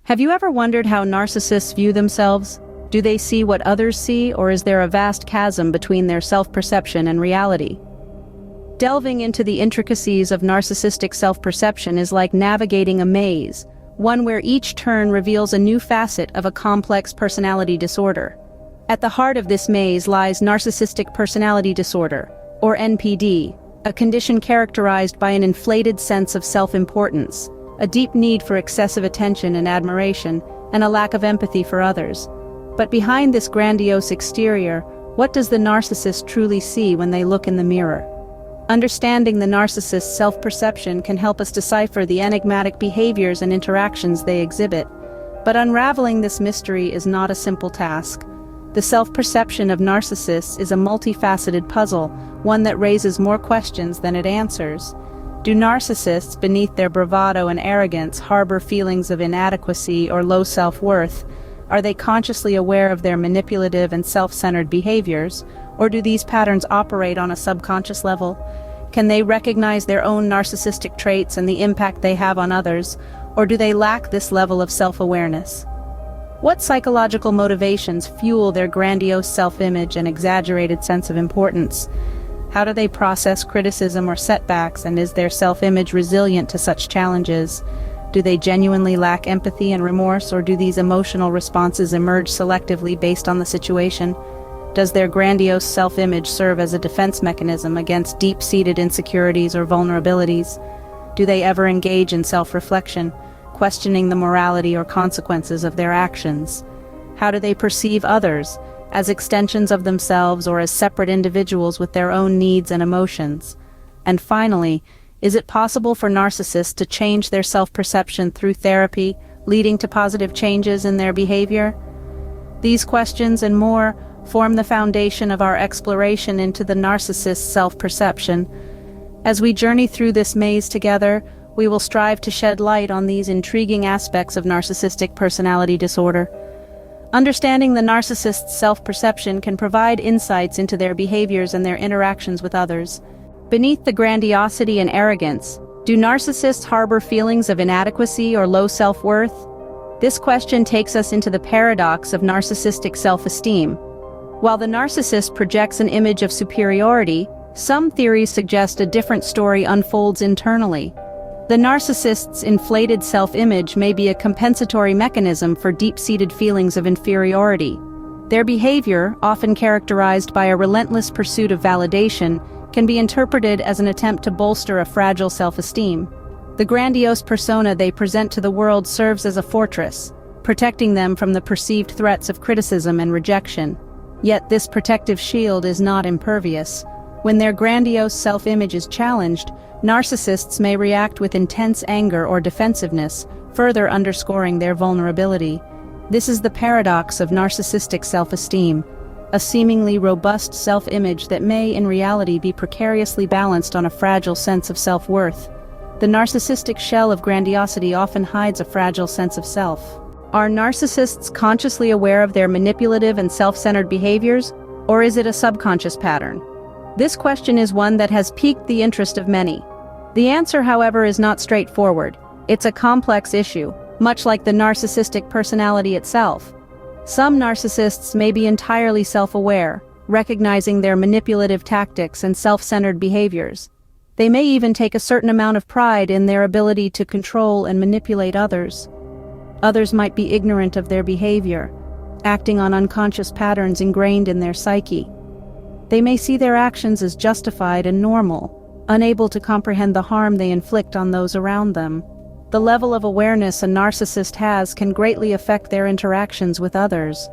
Have you ever wondered how narcissists view themselves? Do they see what others see, or is there a vast chasm between their self-perception and reality? Delving into the intricacies of narcissistic self-perception is like navigating a maze, one where each turn reveals a new facet of a complex personality disorder. At the heart of this maze lies narcissistic personality disorder, or NPD, a condition characterized by an inflated sense of self-importance, a deep need for excessive attention and admiration, and a lack of empathy for others. But behind this grandiose exterior, what does the narcissist truly see when they look in the mirror? Understanding the narcissist's self-perception can help us decipher the enigmatic behaviors and interactions they exhibit. But unraveling this mystery is not a simple task. The self-perception of narcissists is a multifaceted puzzle, one that raises more questions than it answers. Do narcissists, beneath their bravado and arrogance, harbor feelings of inadequacy or low self-worth? Are they consciously aware of their manipulative and self-centered behaviors, or do these patterns operate on a subconscious level? Can they recognize their own narcissistic traits and the impact they have on others, or do they lack this level of self-awareness? What psychological motivations fuel their grandiose self-image and exaggerated sense of importance? How do they process criticism or setbacks, and is their self-image resilient to such challenges? Do they genuinely lack empathy and remorse, or do these emotional responses emerge selectively based on the situation? Does their grandiose self-image serve as a defense mechanism against deep-seated insecurities or vulnerabilities? Do they ever engage in self-reflection, questioning the morality or consequences of their actions? How do they perceive others, as extensions of themselves or as separate individuals with their own needs and emotions? And finally, is it possible for narcissists to change their self-perception through therapy, leading to positive changes in their behavior? These questions and more form the foundation of our exploration into the narcissist's self-perception. As we journey through this maze together, we will strive to shed light on these intriguing aspects of narcissistic personality disorder. Understanding the narcissist's self-perception can provide insights into their behaviors and their interactions with others. Beneath the grandiosity and arrogance, do narcissists harbor feelings of inadequacy or low self-worth? This question takes us into the paradox of narcissistic self-esteem. While the narcissist projects an image of superiority, some theories suggest a different story unfolds internally. The narcissist's inflated self-image may be a compensatory mechanism for deep-seated feelings of inferiority. Their behavior, often characterized by a relentless pursuit of validation, can be interpreted as an attempt to bolster a fragile self-esteem. The grandiose persona they present to the world serves as a fortress, protecting them from the perceived threats of criticism and rejection. Yet this protective shield is not impervious. When their grandiose self-image is challenged, narcissists may react with intense anger or defensiveness, further underscoring their vulnerability. This is the paradox of narcissistic self-esteem, a seemingly robust self-image that may in reality be precariously balanced on a fragile sense of self-worth. The narcissistic shell of grandiosity often hides a fragile sense of self. Are narcissists consciously aware of their manipulative and self-centered behaviors, or is it a subconscious pattern? This question is one that has piqued the interest of many. The answer, however, is not straightforward. It's a complex issue, much like the narcissistic personality itself. Some narcissists may be entirely self-aware, recognizing their manipulative tactics and self-centered behaviors. They may even take a certain amount of pride in their ability to control and manipulate others. Others might be ignorant of their behavior, acting on unconscious patterns ingrained in their psyche. They may see their actions as justified and normal, unable to comprehend the harm they inflict on those around them. The level of awareness a narcissist has can greatly affect their interactions with others.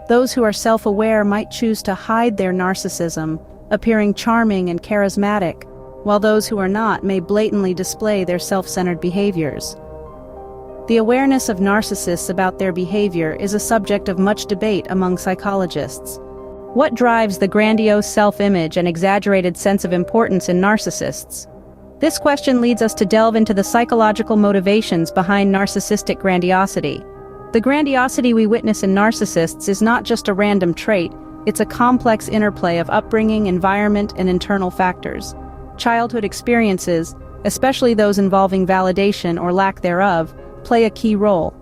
Those who are self-aware might choose to hide their narcissism, appearing charming and charismatic, while those who are not may blatantly display their self-centered behaviors. The awareness of narcissists about their behavior is a subject of much debate among psychologists. What drives the grandiose self-image and exaggerated sense of importance in narcissists? This question leads us to delve into the psychological motivations behind narcissistic grandiosity. The grandiosity we witness in narcissists is not just a random trait, it's a complex interplay of upbringing, environment, and internal factors. Childhood experiences, especially those involving validation or lack thereof, play a key role.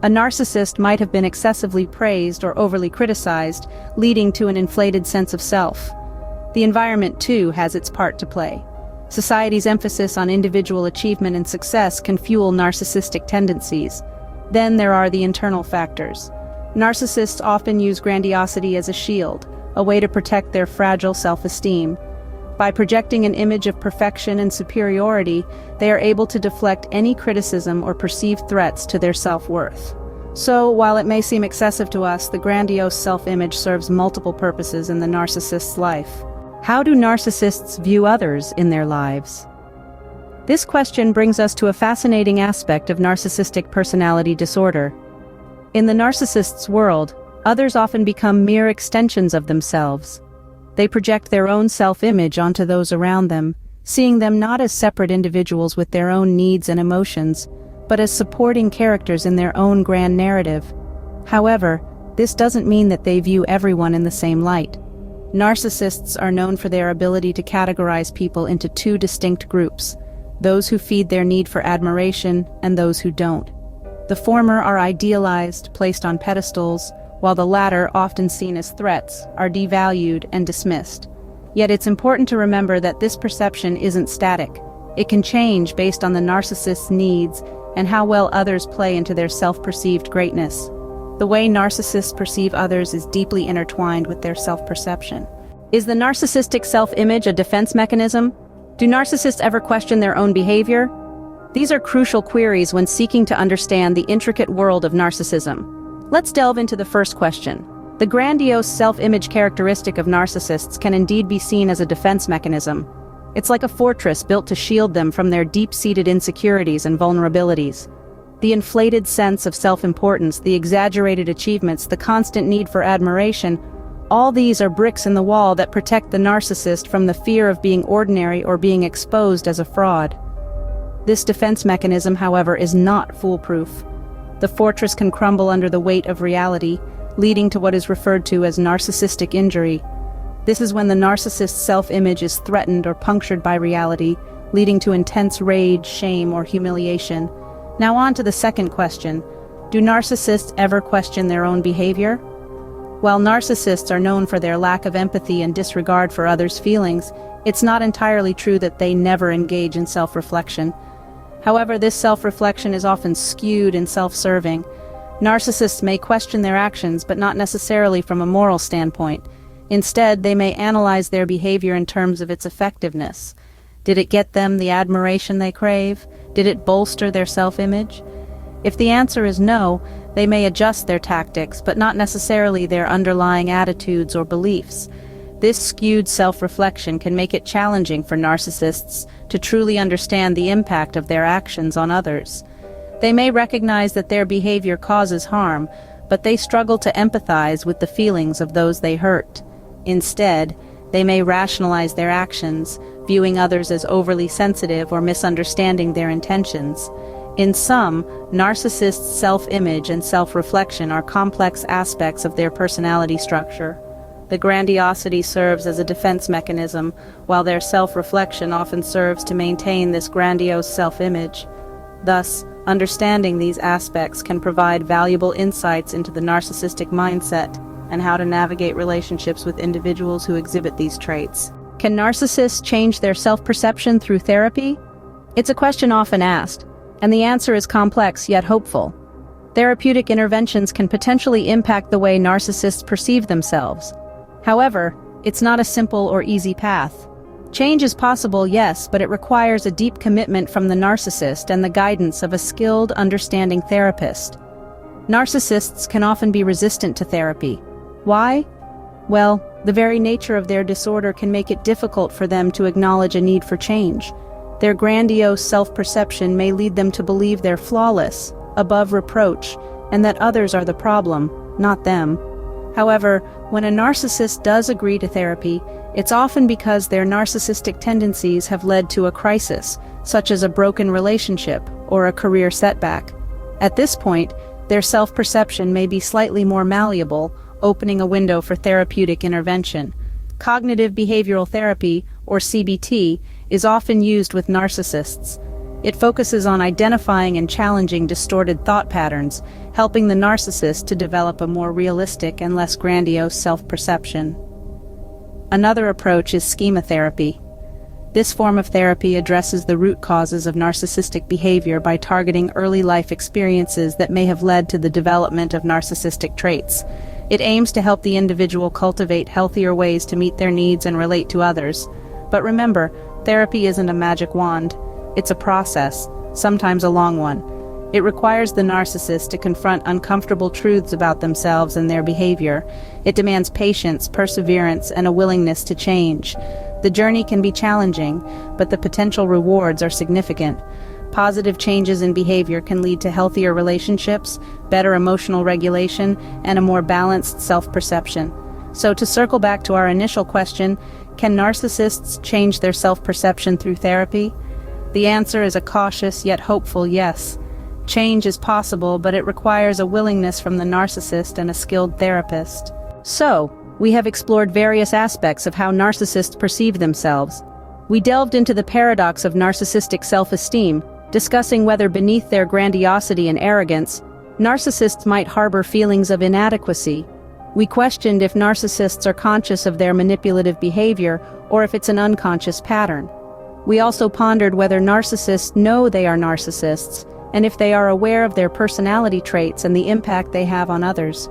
A narcissist might have been excessively praised or overly criticized, leading to an inflated sense of self. The environment, too, has its part to play. Society's emphasis on individual achievement and success can fuel narcissistic tendencies. Then there are the internal factors. Narcissists often use grandiosity as a shield, a way to protect their fragile self-esteem. By projecting an image of perfection and superiority, they are able to deflect any criticism or perceived threats to their self-worth. So, while it may seem excessive to us, the grandiose self-image serves multiple purposes in the narcissist's life. How do narcissists view others in their lives? This question brings us to a fascinating aspect of narcissistic personality disorder. In the narcissist's world, others often become mere extensions of themselves. They project their own self-image onto those around them, seeing them not as separate individuals with their own needs and emotions, but as supporting characters in their own grand narrative. However, this doesn't mean that they view everyone in the same light. Narcissists are known for their ability to categorize people into two distinct groups: those who feed their need for admiration and those who don't. The former are idealized, placed on pedestals, while the latter, often seen as threats, are devalued and dismissed. Yet it's important to remember that this perception isn't static. It can change based on the narcissist's needs and how well others play into their self-perceived greatness. The way narcissists perceive others is deeply intertwined with their self-perception. Is the narcissistic self-image a defense mechanism? Do narcissists ever question their own behavior? These are crucial queries when seeking to understand the intricate world of narcissism. Let's delve into the first question. The grandiose self-image characteristic of narcissists can indeed be seen as a defense mechanism. It's like a fortress built to shield them from their deep-seated insecurities and vulnerabilities. The inflated sense of self-importance, the exaggerated achievements, the constant need for admiration, all these are bricks in the wall that protect the narcissist from the fear of being ordinary or being exposed as a fraud. This defense mechanism, however, is not foolproof. The fortress can crumble under the weight of reality, leading to what is referred to as narcissistic injury. This is when the narcissist's self-image is threatened or punctured by reality, leading to intense rage, shame, or humiliation. Now on to the second question. Do narcissists ever question their own behavior? While narcissists are known for their lack of empathy and disregard for others' feelings, it's not entirely true that they never engage in self-reflection. However, this self-reflection is often skewed and self-serving. Narcissists may question their actions, but not necessarily from a moral standpoint. Instead, they may analyze their behavior in terms of its effectiveness. Did it get them the admiration they crave? Did it bolster their self-image? If the answer is no, they may adjust their tactics, but not necessarily their underlying attitudes or beliefs. This skewed self-reflection can make it challenging for narcissists to truly understand the impact of their actions on others. They may recognize that their behavior causes harm, but they struggle to empathize with the feelings of those they hurt. Instead, they may rationalize their actions, viewing others as overly sensitive or misunderstanding their intentions. In sum, narcissists' self-image and self-reflection are complex aspects of their personality structure. The grandiosity serves as a defense mechanism, while their self-reflection often serves to maintain this grandiose self-image. Thus, understanding these aspects can provide valuable insights into the narcissistic mindset and how to navigate relationships with individuals who exhibit these traits. Can narcissists change their self-perception through therapy? It's a question often asked, and the answer is complex yet hopeful. Therapeutic interventions can potentially impact the way narcissists perceive themselves. However, it's not a simple or easy path. Change is possible, yes, but it requires a deep commitment from the narcissist and the guidance of a skilled, understanding therapist. Narcissists can often be resistant to therapy. Why? Well, the very nature of their disorder can make it difficult for them to acknowledge a need for change. Their grandiose self-perception may lead them to believe they're flawless, above reproach, and that others are the problem, not them. However, when a narcissist does agree to therapy, it's often because their narcissistic tendencies have led to a crisis, such as a broken relationship or a career setback. At this point, their self-perception may be slightly more malleable, opening a window for therapeutic intervention. Cognitive behavioral therapy, or CBT, is often used with narcissists. It focuses on identifying and challenging distorted thought patterns, helping the narcissist to develop a more realistic and less grandiose self-perception. Another approach is schema therapy. This form of therapy addresses the root causes of narcissistic behavior by targeting early life experiences that may have led to the development of narcissistic traits. It aims to help the individual cultivate healthier ways to meet their needs and relate to others. But remember, therapy isn't a magic wand. It's a process, sometimes a long one. It requires the narcissist to confront uncomfortable truths about themselves and their behavior. It demands patience, perseverance, and a willingness to change. The journey can be challenging, but the potential rewards are significant. Positive changes in behavior can lead to healthier relationships, better emotional regulation, and a more balanced self-perception. So to circle back to our initial question, can narcissists change their self-perception through therapy? The answer is a cautious yet hopeful yes. Change is possible, but it requires a willingness from the narcissist and a skilled therapist. So, we have explored various aspects of how narcissists perceive themselves. We delved into the paradox of narcissistic self-esteem, discussing whether beneath their grandiosity and arrogance, narcissists might harbor feelings of inadequacy. We questioned if narcissists are conscious of their manipulative behavior or if it's an unconscious pattern. We also pondered whether narcissists know they are narcissists, and if they are aware of their personality traits and the impact they have on others.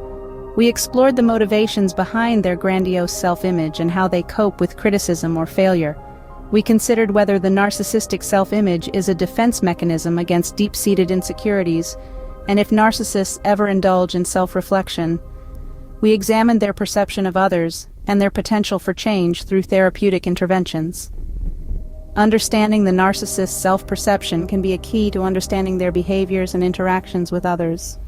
We explored the motivations behind their grandiose self-image and how they cope with criticism or failure. We considered whether the narcissistic self-image is a defense mechanism against deep-seated insecurities, and if narcissists ever indulge in self-reflection. We examined their perception of others and their potential for change through therapeutic interventions. Understanding the narcissist's self-perception can be a key to understanding their behaviors and interactions with others.